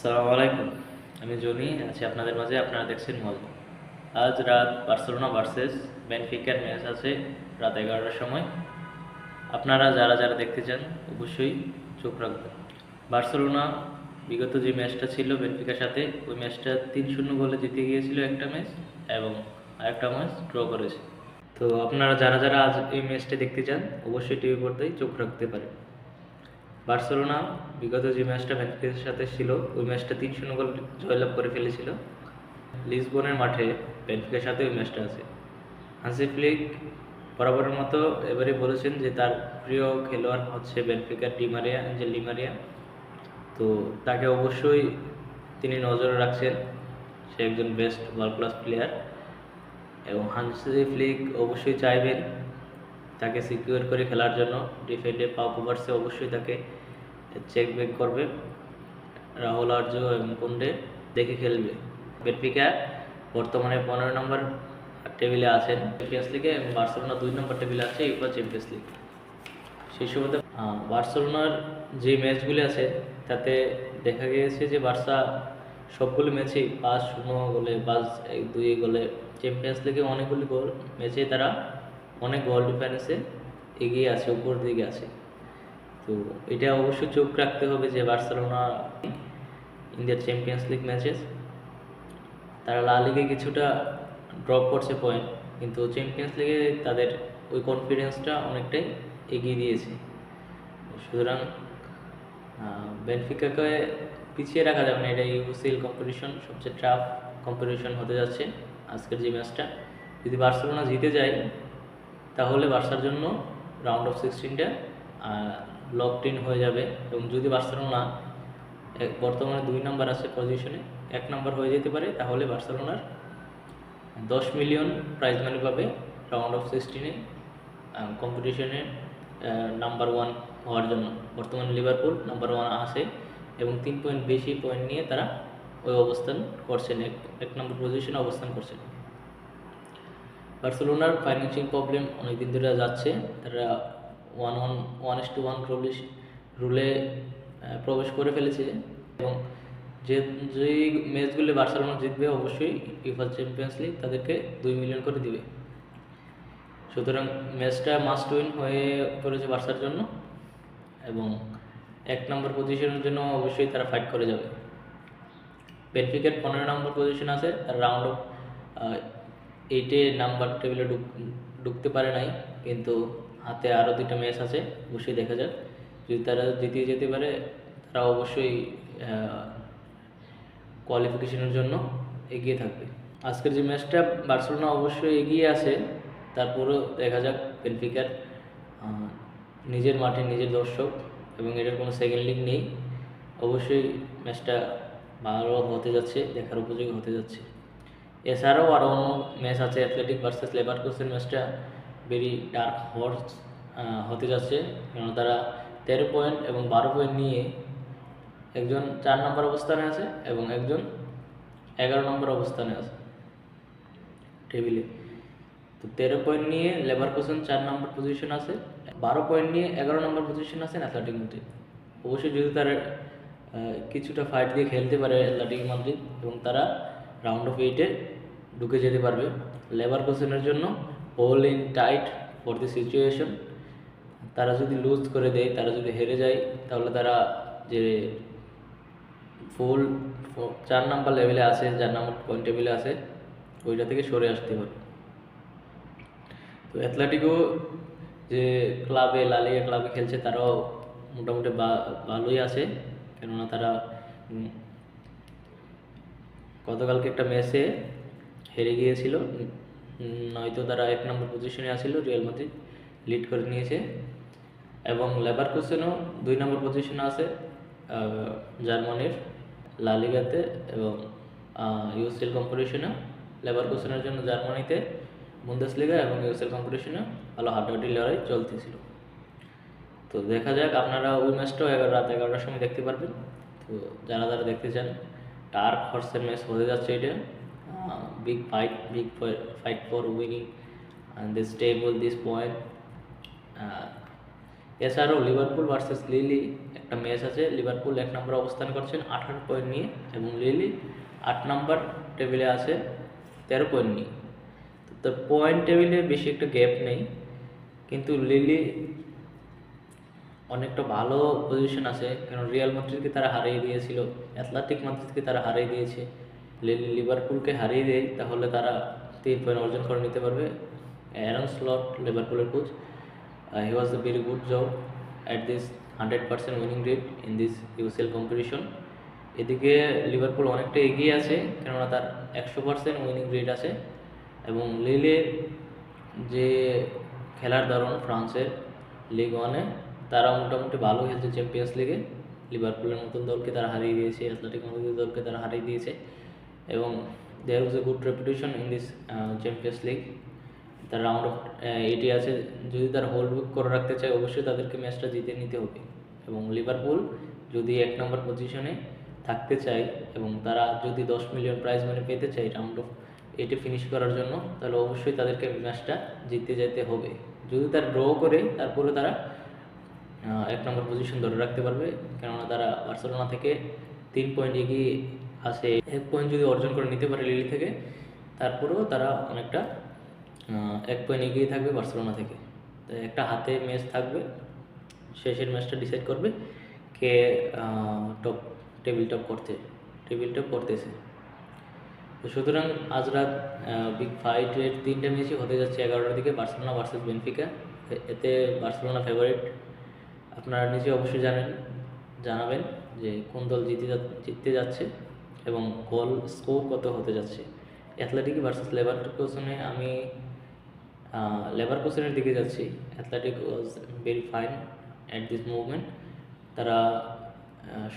আসসালামু আলাইকুম। আমি জনি আছি আপনাদের মাঝে। আপনারা দেখছেন মল। আজ রাত বার্সেলোনা ভার্সেস বেনফিকার ম্যাচ আছে রাত 11টার সময়। আপনারা যারা যারা দেখতে চান অবশ্যই চোখ রাখবেন। বার্সেলোনা বিগত যে ম্যাচটা ছিল বেনফিকার সাথে, ওই ম্যাচটা 3-0 গোলে জিতে গিয়েছিল একটা ম্যাচ, এবং আরেকটা ম্যাচ ড্র করেছে। তো আপনারা যারা যারা আজ এই ম্যাচটা দেখতে চান অবশ্যই টিভি পর্দায় চোখ রাখতে পারেন। বার্সেলোনা বিগত যে ম্যাচটা বেনফিকার সাথে ছিল, ওই ম্যাচটা 3-0 গোল জয়লাভ করে ফেলেছিল। লিসবনের মাঠে বেনফিকার সাথে ওই ম্যাচটা আছে। হান্সি ফ্লিক বরাবরের মতো এবারে বলেছেন যে তার প্রিয় খেলোয়াড় হচ্ছে বেনফিকার অ্যাঞ্জেল ডি মারিয়া। তো তাকে অবশ্যই তিনি নজরে রাখছেন, সে একজন বেস্ট ওয়ার্ল্ড ক্লাস প্লেয়ার, এবং হান্সি ফ্লিক অবশ্যই চাইবেন তাকে সিকিউর করে খেলার জন্য। ডিফেন্ডে পাও কুভার্সে অবশ্যই তাকে চেক ব্যাক করবে, রাহুল আর্য এবং কুন্ডে দেখে খেলবে। বেনফিকা বর্তমানে 15 নম্বর টেবিলে আছেন চ্যাম্পিয়ন্স লিগে, এবং বার্সেলোনা 2 নম্বর টেবিলে আছে ইউফা চ্যাম্পিয়ন্স লিগ। সেই সুবাদে বার্সেলোনার যে ম্যাচগুলি আছে তাতে দেখা গিয়েছে যে বার্সা সবগুলো ম্যাচেই 5-0 গোলে, 5-2 গোলে, চ্যাম্পিয়ন্স লিগে অনেকগুলি গোল ম্যাচে তারা অনেক গোল ডিফারেন্সে এগিয়ে আছে, উপর দিকে আছে। তো এটা অবশ্যই চোখ রাখতে হবে যে বার্সেলোনা ইন্ডিয়ার চ্যাম্পিয়ন্স লিগ ম্যাচেস তারা লা লিগে কিছুটা ড্রপ করছে পয়েন্ট, কিন্তু চ্যাম্পিয়ন্স লিগে তাদের ওই কনফিডেন্সটা অনেকটাই এগিয়ে দিয়েছে। সুতরাং বেনফিকাকে পিছিয়ে রাখা যাবে না। এটা ইউসিএল কম্পিটিশন, সবচেয়ে টাফ কম্পিটিশন হতে যাচ্ছে আজকের যে ম্যাচটা। যদি বার্সেলোনা জিতে যায় তাহলে বার্সার জন্য রাউন্ড অফ 16টা লকড ইন হয়ে যাবে, এবং যদি বার্সেলোনা বর্তমানে 2 নম্বর আছে পজিশনে, 1 নম্বর হয়ে যেতে পারে, তাহলে বার্সেলোনার 10 মিলিয়ন প্রাইজ মানি পাবে রাউন্ড অফ 16-এ কম্পিটিশনে নাম্বার 1 হওয়ার জন্য। বর্তমানে লিভারপুল নাম্বার 1 আছে এবং 3 পয়েন্ট বেশি পয়েন্ট নিয়ে তারা ওই অবস্থান করছেন, 1 নম্বর পজিশনে অবস্থান করছেন। বার্সেলোনার ফাইন্যান্সিয়াল প্রবলেম অনেকদিন ধরে যাচ্ছে। তারা 1:1 রুলে প্রবেশ করে ফেলেছে, এবং যেই ম্যাচগুলি বার্সেলোনা জিতবে অবশ্যই ইউফা চ্যাম্পিয়ন্স লিগ তাদেরকে 2 মিলিয়ন করে দিবে। সুতরাং ম্যাচটা মাস্ট উইন হয়ে পড়েছে বার্সার জন্য, এবং 1 নম্বর পজিশনের জন্য অবশ্যই তারা ফাইট করে যাবে। বেনফিকার 15 নম্বর পজিশন আছে, তার রাউন্ড অফ 8-এ নাম্বার টেবিলে ঢুকতে পারে নাই, কিন্তু হাতে আরও 2টা ম্যাচ আছে, অবশ্যই দেখা যাক। যদি তারা জিতিয়ে যেতে পারে তারা অবশ্যই কোয়ালিফিকেশনের জন্য এগিয়ে থাকবে। আজকের যে ম্যাচটা বার্সেলোনা অবশ্যই এগিয়ে আছে, তারপরেও দেখা যাক বেনফিকার নিজের মাঠে নিজের দর্শক, এবং এটার কোনো সেকেন্ড লিগ নেই, অবশ্যই ম্যাচটা ভালো হতে যাচ্ছে, দেখার উপযোগী হতে যাচ্ছে। এছাড়াও আরও অন্য ম্যাচ আছে, অ্যাথলেটিক ভার্সেস লেভারকুসেন ম্যাচটা ভেরি ডার্ক হর্স হতে যাচ্ছে, কারণ তারা 13 পয়েন্ট এবং 12 পয়েন্ট নিয়ে একজন 4 নম্বর অবস্থানে আছে এবং একজন 11 নম্বর অবস্থানে আছে টেবিলে। তো 13 পয়েন্ট নিয়ে লেভারকুসেন 4 নম্বর পজিশন আছে, 12 পয়েন্ট নিয়ে 11 নম্বর পজিশন আছে অ্যাথলেটিক মাদ্রিদ। অবশ্যই যদি তারা কিছুটা ফাইট দিয়ে খেলতে পারে অ্যাথলেটিক মাদ্রিদ, এবং তারা রাউন্ড অফ 8-এ ঢুকে যেতে পারবে। লেভারকুসেনের জন্য hole in tight for the situation. তারা যদি লুজ করে দেয়, তারা যদি হেরে যায়, তাহলে তারা যে ফুল 4 নম্বর লেভেলে আছে, 4 নম্বর পয়েন্ট টেবিলে আছে, ওইটা থেকে সরে আসতে পারে। তো অ্যাথলেটিকো যে ক্লাবে লা লিগা ক্লাবে খেলছে তারাও মোটামুটি ভালোই আছে, কেননা তারা গতকালকে একটা ম্যাচে হেরে গিয়েছিল, নয়তো তারা 1 নম্বর পজিশনে আছিল, রিয়াল মাদ্রিদ লিড করে নিয়েছে। এবং লেভারকুসেনও 2 নম্বর পজিশনে আছে জার্মানির লা লিগাতে, এবং ইউসিএল কম্পিটিশনে লেভারকুসেনের জন্য জার্মানিতে বুন্দেসলিগা এবং ইউসিএল কম্পিটিশনে ভালো হাড্ডাহাড্ডি লড়াই চলতেছিল। তো দেখা যাক, আপনারা ওই ম্যাচটাও রাত 11টার সময় দেখতে পারবেন। তো যারা যারা দেখতে চান, ডার্ক হর্সের ম্যাচ হতে যাচ্ছে এটা, big fight for winning this table, this point. এছাড়াও লিভারপুল ভার্সেস লিলি একটা ম্যাচ আছে। লিভারপুল 1 নম্বরে অবস্থান করছেন 18 পয়েন্ট নিয়ে এবং লিলি 8 নম্বর টেবিলে আছে 13 পয়েন্ট নিয়ে। তো পয়েন্ট টেবিলে বেশি একটা গ্যাপ নেই, কিন্তু লিলি অনেকটা ভালো পজিশন আছে, কারণ রিয়াল মাদ্রিদকে তারা হারিয়ে দিয়েছিল, অ্যাথলেটিক মাদ্রিদকে তারা হারিয়ে দিয়েছে। লিভারপুলকে হারিয়ে দেয় তাহলে তারা 3 পয়েন্ট অর্জন করে নিতে পারবে। অ্যারন স্লট লিভারপুলের coach, he was the very good job at this 100% winning rate in this UCL competition. এদিকে লিভারপুল অনেকটা এগিয়ে আছে, কেননা তার 100% উইনিং রেট আছে। এবং লিলের যে খেলার ধরন ফ্রান্সের লিগ ওয়ানে, তারা মোটামুটি ভালো খেলছে চ্যাম্পিয়ন্স লিগে। লিভারপুলের মতন দলকে তারা হারিয়ে দিয়েছে, অ্যাথলেটিক মাদ্রিদের দলকে তারা হারিয়ে দিয়েছে, এবং there was a good reputation in this champions league. তার রাউন্ড অফ 80 আছে, যদি তারা হোল্ড করে রাখতে চায় অবশ্যই তাদেরকে ম্যাচটা জিতে নিতে হবে। এবং লিভারপুল যদি 1 নম্বর পজিশনে থাকতে চায় এবং তারা যদি 10 মিলিয়ন প্রাইজ মানি পেতে চায় রাউন্ড অফ 80 ফিনিশ করার জন্য, তাহলে অবশ্যই তাদেরকে ম্যাচটা জিততে যেতে হবে। যদি তারা ড্র করে তারপরে তারা 1 নম্বর পজিশন ধরে রাখতে পারবে, কেননা তারা বার্সেলোনা থেকে 3 পয়েন্ট এগিয়ে আছে। 1 পয়েন্ট যদি অর্জন করে নিতে পারে লিলি থেকে, তারপরেও তারা অনেকটা 1 পয়েন্ট এগিয়ে থাকবে বার্সেলোনা থেকে। তো একটা হাতে ম্যাচ থাকবে, শেষের ম্যাচটা ডিসাইড করবে কে টেবিল টপ করতেছে। তো সুতরাং আজ রাত বিগ ফাইটের 3টে ম্যাচই হতে যাচ্ছে 11টার দিকে, বার্সেলোনা ভার্সেস বেনফিকা। এতে বার্সেলোনা ফেভারিট। আপনারা নিজে অবশ্যই জানাবেন যে কোন দল জিততে যাচ্ছে এবং গোল স্কোর কত হতে যাচ্ছে। অ্যাথলেটিক ভার্সেস লেভারকুসেনে আমি লেভারকুসেনের দিকে যাচ্ছি। Athletic was very fine at this movement. তারা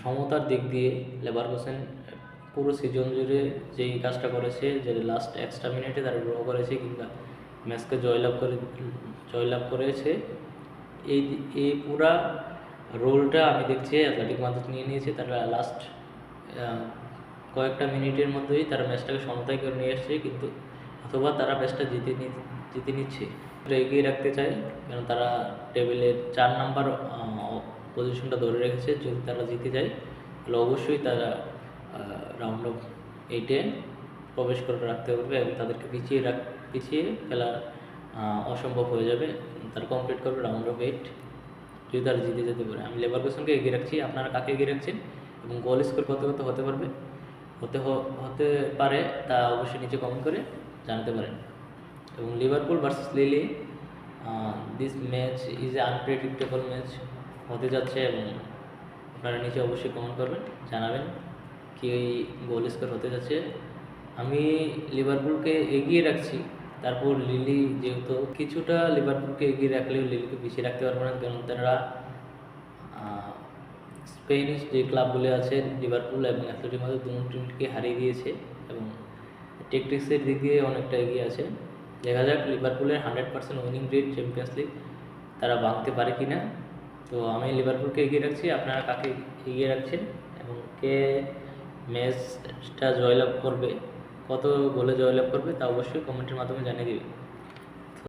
সমতার দিক দিয়ে লেভারকুসেন পুরো সিজন জুড়ে যেই কাজটা করেছে, যে লাস্ট এক্সট্রা মিনিটে তারা ড্র করেছে কিংবা ম্যাচকে জয়লাভ করেছে, এই পুরা রোলটা আমি দেখছি অ্যাথলেটিক মাদ্রিদ নিয়ে নিয়েছে। তারা লাস্ট কয়েকটা মিনিটের মধ্যেই তারা ম্যাচটাকে সমতায় করে নিয়ে আসছে, কিন্তু অথবা তারা ম্যাচটা জিতে নিচ্ছে। এগিয়ে রাখতে চায়, কারণ তারা টেবিলের 4 নাম্বার পজিশনটা ধরে রেখেছে। যদি তারা জিতে যায় তাহলে অবশ্যই তারা রাউন্ড অফ 8-এ প্রবেশ করে রাখতে পারবে এবং তাদেরকে পিছিয়ে ফেলা অসম্ভব হয়ে যাবে। তারা কমপ্লিট করবে রাউন্ড অফ 8 যদি তারা জিতে যেতে পারে। আমি লেভারকুসেনকে এগিয়ে রাখছি, আপনারা কাকে এগিয়ে রাখছেন এবং গোল স্কোর কত হতে পারে তা অবশ্যই নিচে কমেন্ট করে জানাতে পারেন। এবং Liverpool versus lily, this match is a unpredictable match হতে যাচ্ছে, এবং আপনারা নিচে অবশ্যই কমেন্ট করবেন, জানাবেন কি গোল স্কোর হতে যাচ্ছে। আমি লিভারপুলকে এগিয়ে রাখছি, তারপর লিলি যেহেতু কিছুটা লিভারপুলকে এগিয়ে রাখলেও লিলিকে পিছিয়ে রাখতে পারবো না, কারণ তারা স্পেনিশ যে ক্লাবগুলো আছে লিভারপুল এবং অ্যাথলেটিক মাদ্রিদ দুটো টিমকে হারিয়ে দিয়েছে এবং টেকটিক্সের দিক দিয়ে অনেকটা এগিয়ে আছে। দেখা যাক লিভারপুলের 100% উইনিং রেট চ্যাম্পিয়ন্স লিগ তারা ভাঙতে পারে কি না। তো আমি লিভারপুলকে এগিয়ে রাখছি, আপনারা কাকে এগিয়ে রাখছেন এবং কে ম্যাচটা জয়লাভ করবে, কত গোলে জয়লাভ করবে তা অবশ্যই কমেন্টের মাধ্যমে জানিয়ে দিবেন।